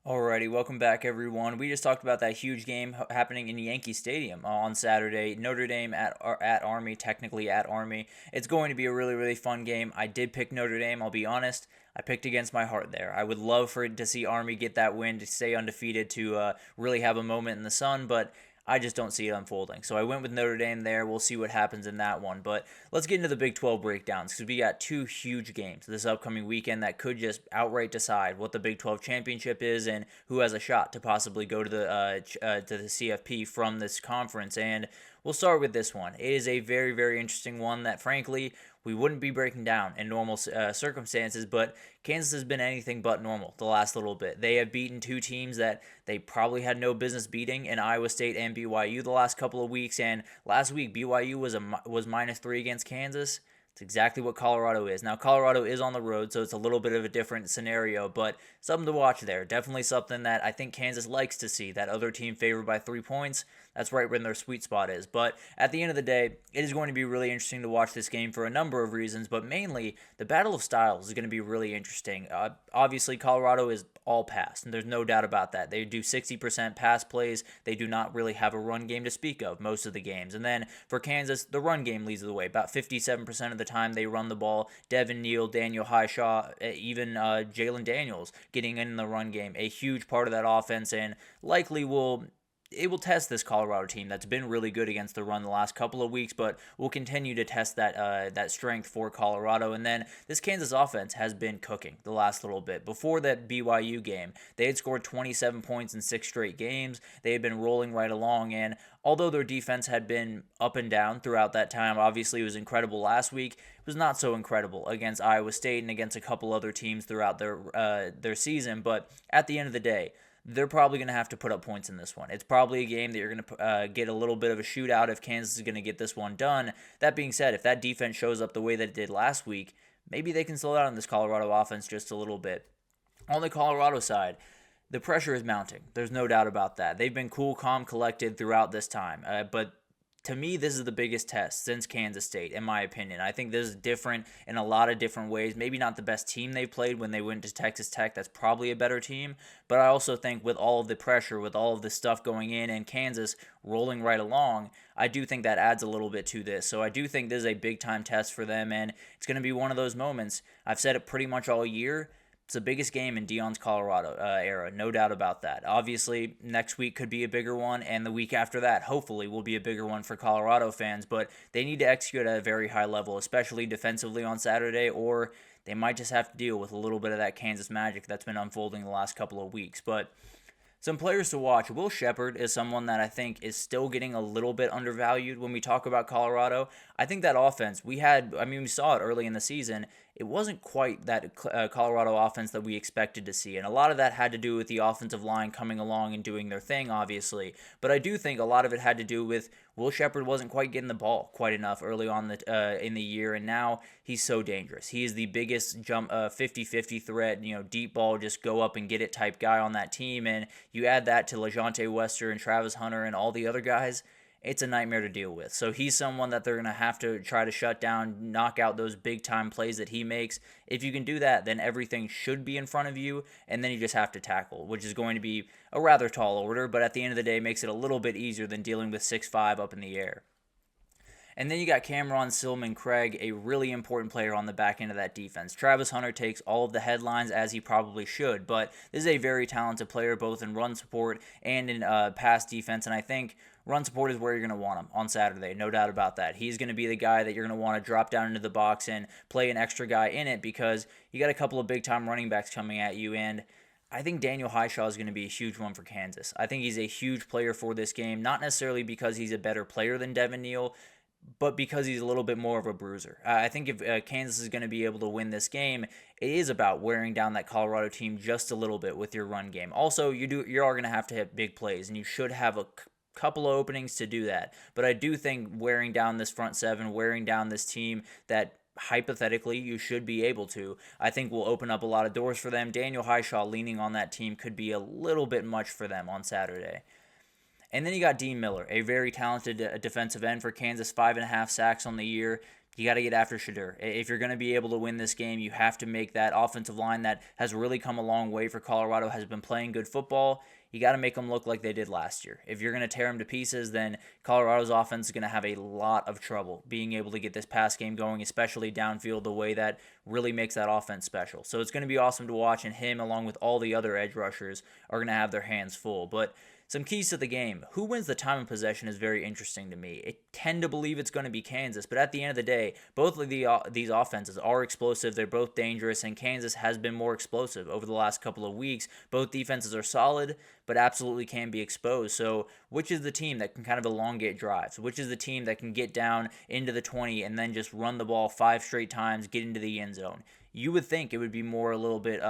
Alrighty, welcome back, everyone. We just talked about that huge game happening in Yankee Stadium on Saturday. Notre Dame at Army, technically at Army. It's going to be a really fun game. I did pick Notre Dame. I'll be honest. I picked against my heart there. I would love for it to see Army get that win, to stay undefeated, to really have a moment in the sun, but I just don't see it unfolding. So I went with Notre Dame there. We'll see what happens in that one. But let's get into the Big 12 breakdowns because we got two huge games this upcoming weekend that could just outright decide what the Big 12 championship is and who has a shot to possibly go to the CFP from this conference. And we'll start with this one. It is a very interesting one that, frankly, we wouldn't be breaking down in normal circumstances, but Kansas has been anything but normal the last little bit. They have beaten two teams that they probably had no business beating in Iowa State and BYU the last couple of weeks, and last week BYU was -3 against Kansas. It's exactly what Colorado is. Now, Colorado is on the road, so it's a little bit of a different scenario, but something to watch there. Definitely something that I think Kansas likes to see, that other team favored by 3 points. That's right where their sweet spot is. But at the end of the day, it is going to be really interesting to watch this game for a number of reasons, but mainly the battle of styles is going to be really interesting. Obviously, Colorado is all pass, and there's no doubt about that. They do 60% pass plays. They do not really have a run game to speak of most of the games. And then for Kansas, the run game leads the way. About 57% of the time they run the ball. Devin Neal, Daniel Highshaw, even Jalen Daniels getting in the run game, a huge part of that offense, and likely will test this Colorado team that's been really good against the run the last couple of weeks, but will continue to test that strength for Colorado. And then this Kansas offense has been cooking the last little bit. Before that BYU game, they had scored 27 points in 6 straight games. They had been rolling right along, and although their defense had been up and down throughout that time, obviously it was incredible last week. It was not so incredible against Iowa State and against a couple other teams throughout their season. But at the end of the day, they're probably going to have to put up points in this one. It's probably a game that you're going to get a little bit of a shootout if Kansas is going to get this one done. That being said, if that defense shows up the way that it did last week, maybe they can slow down this Colorado offense just a little bit. On the Colorado side, the pressure is mounting. There's no doubt about that. They've been cool, calm, collected throughout this time. But to me, this is the biggest test since Kansas State, in my opinion. I think this is different in a lot of different ways. Maybe not the best team they played when they went to Texas Tech. That's probably a better team. But I also think with all of the pressure, with all of the stuff going in and Kansas rolling right along, I do think that adds a little bit to this. So I do think this is a big-time test for them, and it's going to be one of those moments. I've said it pretty much all year. It's the biggest game in Deion's Colorado era, no doubt about that. Obviously, next week could be a bigger one, and the week after that, hopefully, will be a bigger one for Colorado fans. But they need to execute at a very high level, especially defensively on Saturday, or they might just have to deal with a little bit of that Kansas magic that's been unfolding the last couple of weeks. But some players to watch. Will Sheppard is someone that I think is still getting a little bit undervalued when we talk about Colorado. I think that offense, we saw it early in the season. It wasn't quite that Colorado offense that we expected to see. And a lot of that had to do with the offensive line coming along and doing their thing, obviously. But I do think a lot of it had to do with Will Sheppard wasn't quite getting the ball quite enough early on in the year. And now he's so dangerous. He is the biggest 50-50 threat, deep ball, just go up and get it type guy on that team. And you add that to LeJontay Wester and Travis Hunter and all the other guys, it's a nightmare to deal with. So he's someone that they're going to have to try to shut down, knock out those big-time plays that he makes. If you can do that, then everything should be in front of you, and then you just have to tackle, which is going to be a rather tall order, but at the end of the day, makes it a little bit easier than dealing with 6'5" up in the air. And then you got Cameron Silman Craig, a really important player on the back end of that defense. Travis Hunter takes all of the headlines, as he probably should, but this is a very talented player both in run support and in pass defense, and I think run support is where you're going to want him on Saturday, no doubt about that. He's going to be the guy that you're going to want to drop down into the box and play an extra guy in it because you got a couple of big-time running backs coming at you, and I think Daniel Highshaw is going to be a huge one for Kansas. I think he's a huge player for this game, not necessarily because he's a better player than Devin Neal, but because he's a little bit more of a bruiser. I think if Kansas is going to be able to win this game, it is about wearing down that Colorado team just a little bit with your run game. Also, you are going to have to hit big plays, and you should have a couple of openings to do that. But I do think wearing down this front seven, wearing down this team that hypothetically you should be able to, I think will open up a lot of doors for them. Daniel Highshaw leaning on that team could be a little bit much for them on Saturday. And then you got Dean Miller, a very talented defensive end for Kansas, 5.5 sacks on the year. You got to get after Shadur. If you're going to be able to win this game, you have to make that offensive line that has really come a long way for Colorado, has been playing good football. You got to make them look like they did last year. If you're going to tear them to pieces, then Colorado's offense is going to have a lot of trouble being able to get this pass game going, especially downfield, the way that really makes that offense special. So it's going to be awesome to watch, and him, along with all the other edge rushers, are going to have their hands full. But some keys to the game. Who wins the time of possession is very interesting to me. I tend to believe it's going to be Kansas, but at the end of the day, both of these offenses are explosive. They're both dangerous, and Kansas has been more explosive over the last couple of weeks. Both defenses are solid, but absolutely can be exposed. So which is the team that can kind of elongate drives? Which is the team that can get down into the 20 and then just run the ball 5 straight times, get into the end zone? You would think it would be more a little bit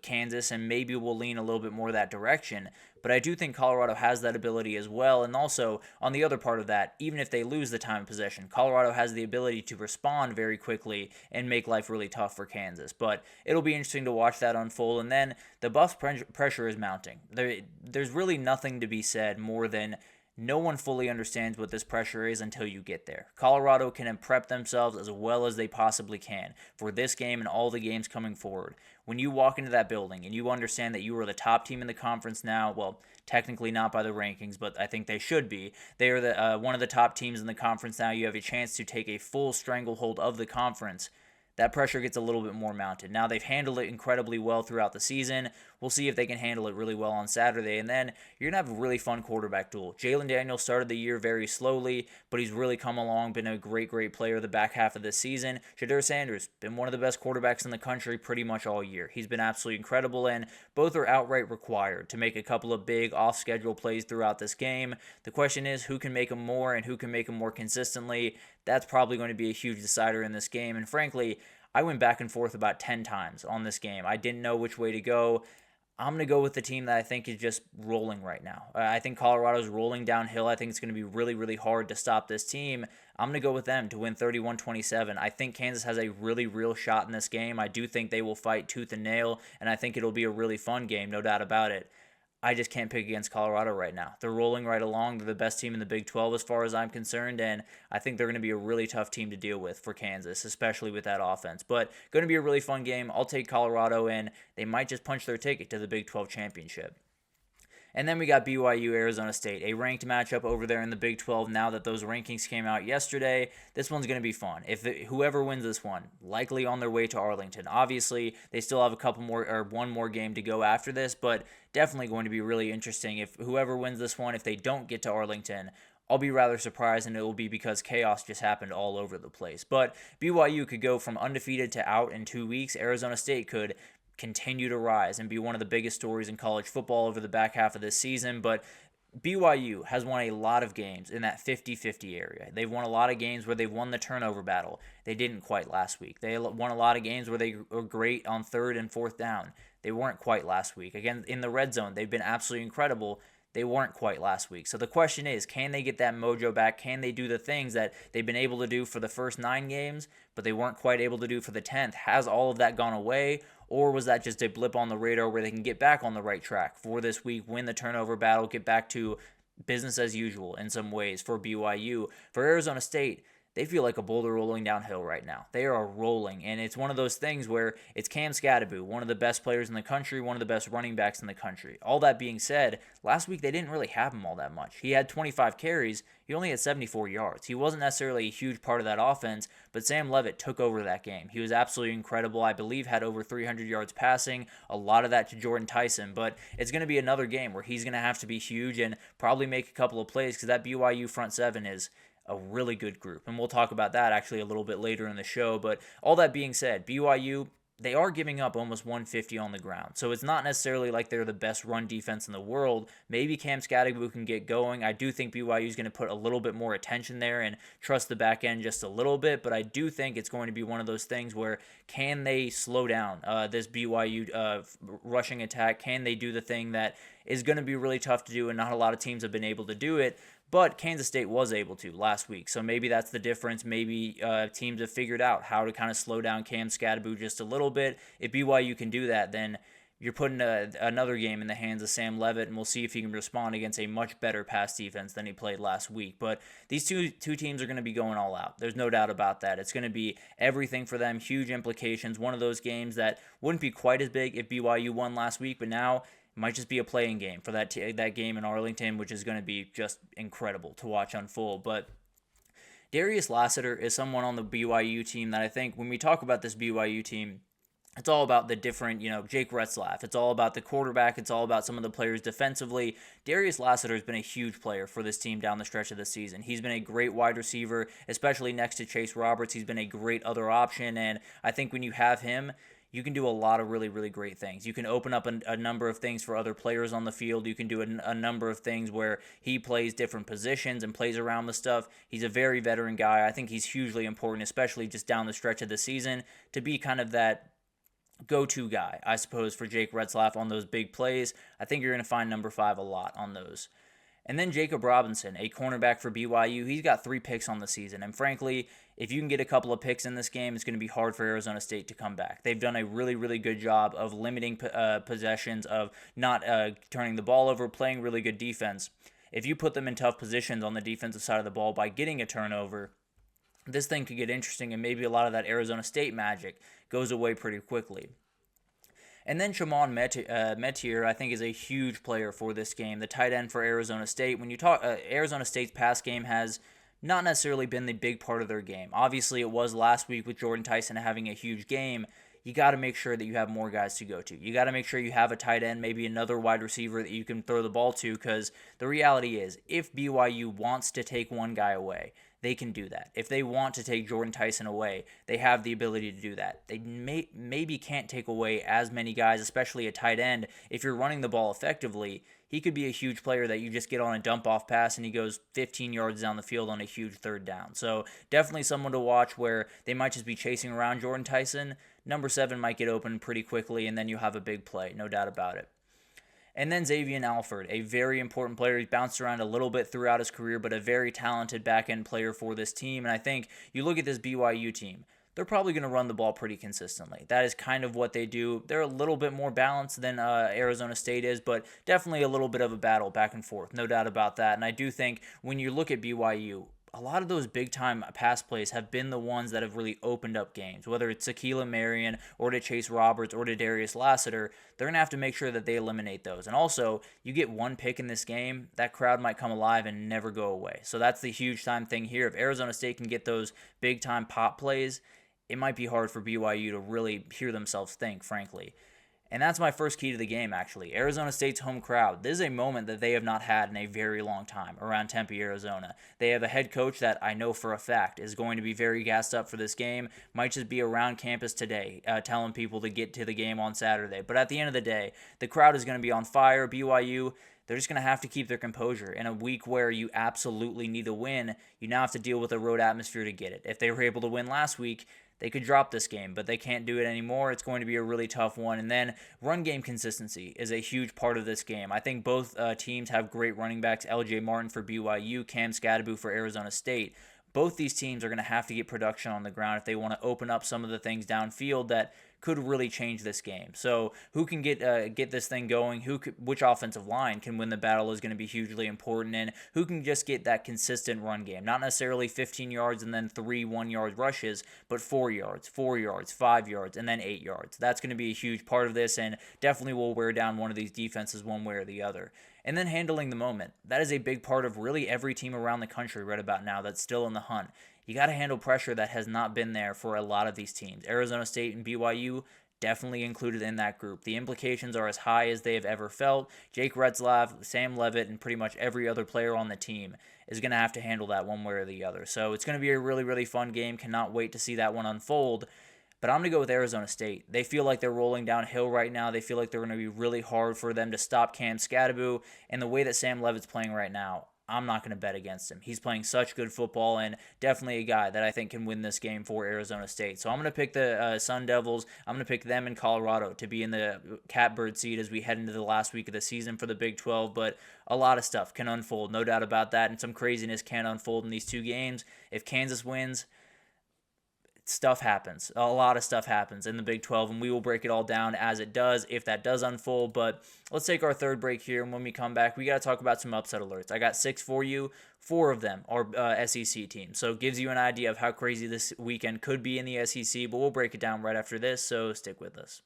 Kansas, and maybe we'll lean a little bit more that direction. But I do think Colorado has that ability as well. And also, on the other part of that, even if they lose the time of possession, Colorado has the ability to respond very quickly and make life really tough for Kansas. But it'll be interesting to watch that unfold. And then the Buffs' pressure is mounting. There's really nothing to be said more than no one fully understands what this pressure is until you get there. Colorado can prep themselves as well as they possibly can for this game and all the games coming forward. When you walk into that building and you understand that you are the top team in the conference now, well, technically not by the rankings, but I think they should be. They are one of the top teams in the conference now. You have a chance to take a full stranglehold of the conference. That pressure gets a little bit more mounted. Now, they've handled it incredibly well throughout the season. We'll see if they can handle it really well on Saturday. And then you're going to have a really fun quarterback duel. Jalen Daniels started the year very slowly, but he's really come along, been a great player the back half of this season. Shedeur Sanders, been one of the best quarterbacks in the country pretty much all year. He's been absolutely incredible, and both are outright required to make a couple of big off-schedule plays throughout this game. The question is, who can make them more and who can make them more consistently? That's probably going to be a huge decider in this game. And frankly, I went back and forth about 10 times on this game. I didn't know which way to go. I'm going to go with the team that I think is just rolling right now. I think Colorado's rolling downhill. I think it's going to be really hard to stop this team. I'm going to go with them to win 31-27. I think Kansas has a really real shot in this game. I do think they will fight tooth and nail, and I think it'll be a really fun game, no doubt about it. I just can't pick against Colorado right now. They're rolling right along. They're the best team in the Big 12 as far as I'm concerned, and I think they're going to be a really tough team to deal with for Kansas, especially with that offense. But going to be a really fun game. I'll take Colorado, and they might just punch their ticket to the Big 12 championship. And then we got BYU-Arizona State, a ranked matchup over there in the Big 12 now that those rankings came out yesterday. This one's going to be fun. Whoever wins this one, likely on their way to Arlington. Obviously, they still have one more game to go after this, but definitely going to be really interesting. If whoever wins this one, if they don't get to Arlington, I'll be rather surprised, and it will be because chaos just happened all over the place. But BYU could go from undefeated to out in 2 weeks. Arizona State could continue to rise and be one of the biggest stories in college football over the back half of this season. But BYU has won a lot of games in that 50-50 area. They've won a lot of games where they've won the turnover battle. They didn't quite last week. They won a lot of games where they were great on 3rd and 4th down. They weren't quite last week. Again, in the red zone, they've been absolutely incredible. They weren't quite last week. So the question is, can they get that mojo back? Can they do the things that they've been able to do for the first 9 games, but they weren't quite able to do for the 10th? Has all of that gone away? Or was that just a blip on the radar where they can get back on the right track for this week, win the turnover battle, get back to business as usual in some ways for BYU? For Arizona State, they feel like a boulder rolling downhill right now. They are rolling, and it's one of those things where it's Cam Scatterbu, one of the best players in the country, one of the best running backs in the country. All that being said, last week they didn't really have him all that much. He had 25 carries. He only had 74 yards. He wasn't necessarily a huge part of that offense, but Sam Leavitt took over that game. He was absolutely incredible. I believe had over 300 yards passing, a lot of that to Jordan Tyson, but it's going to be another game where he's going to have to be huge and probably make a couple of plays because that BYU front seven is a really good group. And we'll talk about that actually a little bit later in the show. But all that being said, BYU, they are giving up almost 150 on the ground. So it's not necessarily like they're the best run defense in the world. Maybe Cam Scatterbu can get going. I do think BYU is going to put a little bit more attention there and trust the back end just a little bit. But I do think it's going to be one of those things where can they slow down this BYU rushing attack? Can they do the thing that is going to be really tough to do and not a lot of teams have been able to do it? But Kansas State was able to last week, so maybe that's the difference. Maybe teams have figured out how to kind of slow down Cam Scatterbu just a little bit. If BYU can do that, then you're putting another game in the hands of Sam Levitt, and we'll see if he can respond against a much better pass defense than he played last week. But these two teams are going to be going all out. There's no doubt about that. It's going to be everything for them, huge implications. One of those games that wouldn't be quite as big if BYU won last week, but now it might just be a playing game for that game in Arlington, which is going to be just incredible to watch unfold. But Darius Lassiter is someone on the BYU team that I think when we talk about this BYU team, it's all about the different, Jake Retzlaff. It's all about the quarterback. It's all about some of the players defensively. Darius Lassiter has been a huge player for this team down the stretch of the season. He's been a great wide receiver, especially next to Chase Roberts. He's been a great other option, and I think when you have him, you can do a lot of really, really great things. You can open up a number of things for other players on the field. You can do a number of things where he plays different positions and plays around the stuff. He's a very veteran guy. I think he's hugely important, especially just down the stretch of the season, to be kind of that go-to guy, I suppose, for Jake Retzlaff on those big plays. I think you're going to find number 5 a lot on those. And then Jacob Robinson, a cornerback for BYU, he's got 3 picks on the season. And frankly, if you can get a couple of picks in this game, it's going to be hard for Arizona State to come back. They've done a really, really good job of limiting possessions, of not turning the ball over, playing really good defense. If you put them in tough positions on the defensive side of the ball by getting a turnover, this thing could get interesting, and maybe a lot of that Arizona State magic goes away pretty quickly. And then Shimon Metier, I think, is a huge player for this game, the tight end for Arizona State. When you talk, Arizona State's pass game has not necessarily been the big part of their game. Obviously, it was last week with Jordan Tyson having a huge game. You got to make sure that you have more guys to go to. You got to make sure you have a tight end, maybe another wide receiver that you can throw the ball to, because the reality is, if BYU wants to take one guy away, they can do that. If they want to take Jordan Tyson away, they have the ability to do that. They maybe can't take away as many guys, especially a tight end. If you're running the ball effectively, he could be a huge player that you just get on a dump-off pass and he goes 15 yards down the field on a huge third down. So definitely someone to watch where they might just be chasing around Jordan Tyson. Number 7 might get open pretty quickly, and then you have a big play, no doubt about it. And then Xavier Alford, a very important player. He's bounced around a little bit throughout his career, but a very talented back-end player for this team. And I think you look at this BYU team, they're probably going to run the ball pretty consistently. That is kind of what they do. They're a little bit more balanced than Arizona State is, but definitely a little bit of a battle back and forth, no doubt about that. And I do think when you look at BYU, a lot of those big-time pass plays have been the ones that have really opened up games. Whether it's Akila Marion or to Chase Roberts or to Darius Lassiter, they're going to have to make sure that they eliminate those. And also, you get one pick in this game, that crowd might come alive and never go away. So that's the huge-time thing here. If Arizona State can get those big-time pop plays, it might be hard for BYU to really hear themselves think, frankly. And that's my first key to the game, actually. Arizona State's home crowd. This is a moment that they have not had in a very long time around Tempe, Arizona. They have a head coach that I know for a fact is going to be very gassed up for this game. Might just be around campus today, telling people to get to the game on Saturday. But at the end of the day, the crowd is going to be on fire. BYU, they're just going to have to keep their composure. In a week where you absolutely need a win, you now have to deal with a road atmosphere to get it. If they were able to win last week, they could drop this game, but they can't do it anymore. It's going to be a really tough one. And then run game consistency is a huge part of this game. I think both teams have great running backs. LJ Martin for BYU, Cam Scadaboo for Arizona State. Both these teams are going to have to get production on the ground if they want to open up some of the things downfield that could really change this game. So who can get this thing going? Which offensive line can win the battle is going to be hugely important, and who can just get that consistent run game? Not necessarily 15 yards and then 3 1-yard rushes, but 4 yards, 5 yards, and then 8 yards. That's going to be a huge part of this, and definitely will wear down one of these defenses one way or the other. And then handling the moment. That is a big part of really every team around the country right about now that's still in the hunt. You got to handle pressure that has not been there for a lot of these teams. Arizona State and BYU definitely included in that group. The implications are as high as they have ever felt. Jake Retzlaff, Sam Levitt, and pretty much every other player on the team is going to have to handle that one way or the other. So it's going to be a really, really fun game. Cannot wait to see that one unfold. But I'm going to go with Arizona State. They feel like they're rolling downhill right now. They feel like they're going to be really hard for them to stop Cam Scadaboo. And the way that Sam Levitt's playing right now, I'm not going to bet against him. He's playing such good football and definitely a guy that I think can win this game for Arizona State. So I'm going to pick the Sun Devils. I'm going to pick them in Colorado to be in the catbird seat as we head into the last week of the season for the Big 12. But a lot of stuff can unfold, no doubt about that, and some craziness can unfold in these two games. If Kansas wins, stuff happens. A lot of stuff happens in the Big 12, and we will break it all down as it does, if that does unfold. But let's take our third break here, and when we come back, we got to talk about some upset alerts. I got 6 for you. 4 of them are SEC teams, so it gives you an idea of how crazy this weekend could be in the SEC, but we'll break it down right after this, so stick with us.